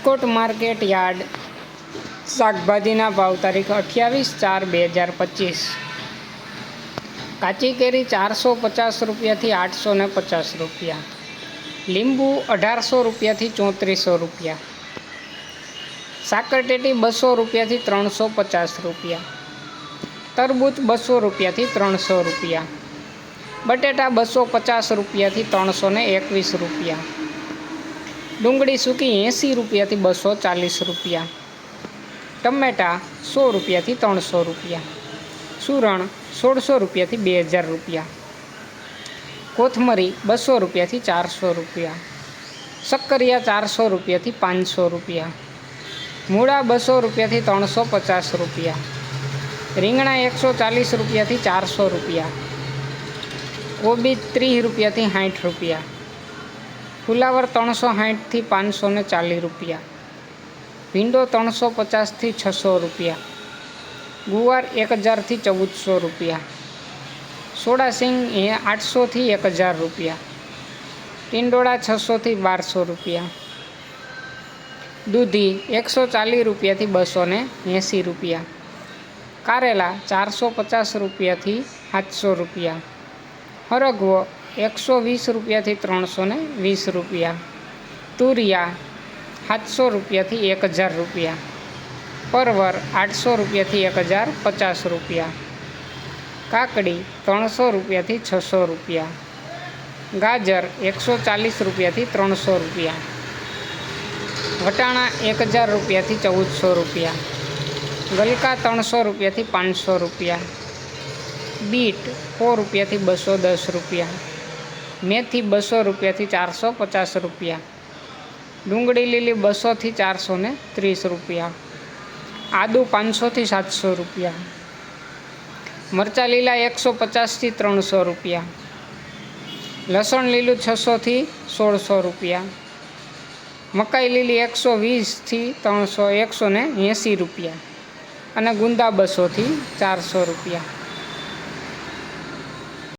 Rajkot market yard શાકભાજીના ભાવ તારીખ 28/4/2025। કાચી કેરી 450 રૂપિયાથી 850 રૂપિયા, લીંબુ 1800 રૂપિયાથી 3400 રૂપિયા, સાકરટેટી 200 રૂપિયાથી 350 રૂપિયા, તરબૂચ 200 રૂપિયાથી 300 રૂપિયા, બટેટા 250 રૂપિયાથી 321 રૂપિયા, ડુંગળી સૂકી 80 રૂપિયાથી 240 રૂપિયા, ટમેટા 100 રૂપિયાથી 300 રૂપિયા, સૂરણ 1600 રૂપિયાથી 2000 રૂપિયા, કોથમરી 200 રૂપિયાથી 400 રૂપિયા, શક્કરિયા 400 રૂપિયાથી 500 રૂપિયા, મૂળા 200 રૂપિયાથી 350 રૂપિયા, રીંગણા 140 રૂપિયાથી 400 રૂપિયા, કોબીજ 30 રૂપિયાથી 60 રૂપિયા, ફુલાવર 360થી 540 રૂપિયા, ભીંડો 350થી 600 રૂપિયા, ગુવાર 1000થી 1400 રૂપિયા, સોડા સિંગ 800થી 1000 રૂપિયા, ટીંડોળા 600થી 1200 રૂપિયા, દૂધી 140 રૂપિયાથી 280 રૂપિયા, કારેલા 450 રૂપિયાથી 700 રૂપિયા, હરગવો 120 રૂપિયાથી 320 રૂપિયા, તુરિયા 700 રૂપિયાથી 1000 રૂપિયા, પરવર 800 રૂપિયાથી 1050 રૂપિયા, કાકડી 300 રૂપિયાથી 600 રૂપિયા, ગાજર 140 રૂપિયાથી 300 રૂપિયા, વટાણા 1000 રૂપિયાથી 1400 રૂપિયા, ગલકા 300 રૂપિયાથી 500 રૂપિયા, બીટ 100 રૂપિયાથી 210 રૂપિયા, મેથી 200 રૂપિયાથી 450 રૂપિયા, ડુંગળી લીલી 200થી 430 રૂપિયા, આદુ 500થી 700 રૂપિયા, મરચાં લીલા 150થી 300 રૂપિયા, લસણ લીલું 600થી 1600 રૂપિયા, મકાઈ લીલી 120થી 180 રૂપિયા અને ગુંદા 200થી 400 રૂપિયા।